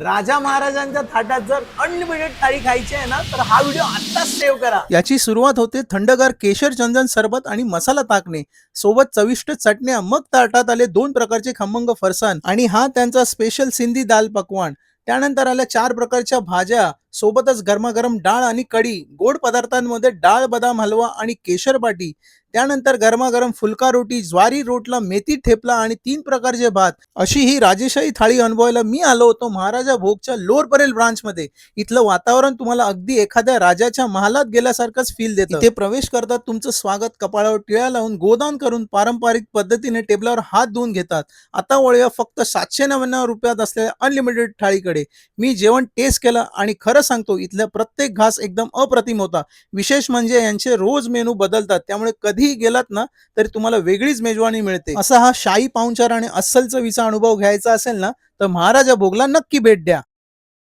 राजा महाराजांच्या थाटात जर अनलिमिटेड थाळी खायची आहे ना, तर हा व्हिडिओ आत्ताच सेव्ह करा. याची सुरुवात होते थंडगार केशर चंदन सरबत आणि मसाला ताकने सोबत चविष्ट चटण्या, मग ताटात आले 2 प्रकारचे खमंग फरसाण आणि हा त्यांचा स्पेशल सिंधी दाल पकवान. त्यानंतर आल्या 4 प्रकारच्या भाज्या, सोबतच गरमागरम डाळ आणि कढी. गोड पदार्थांमध्ये डाळ बदाम हलवा आणि केशर बाटी. त्यानंतर गरमागरम फुलका रोटी, ज्वारी रोटला, मेथी ठेपला आणि 3 प्रकारचे भात. अशी ही राजेशाही थाळी अनुभवायला मी आलो होतो महाराजा भोगच्या लोअर परेल ब्रांच मध्ये. इथलं वातावरण तुम्हाला अगदी एखाद्या राजाच्या महालात गेल्यासारखंच फील देतं. इथे प्रवेश करतात तुमचं स्वागत कपाळावर टिळा लावून गोदान करून पारंपरिक पद्धतीने टेबलावर हात धुवून घेतात. आता वळूया फक्त 799 रुपयात असलेल्या अनलिमिटेड थाळीकडे. मी जेवण टेस्ट केलं आणि खरं सांगतो इथल्या प्रत्येक घास एकदम अप्रतिम होता. विशेष म्हणजे यांचे रोज मेनू बदलतात, त्यामुळे कधीही गेलात ना तरी तुम्हाला वेगळीच मेजवानी मिळते. असा हा शाही पाहुणचार आणि अस्सल चवीचा अनुभव घ्यायचा असेल ना तर महाराजा भोगला नक्की भेट द्या.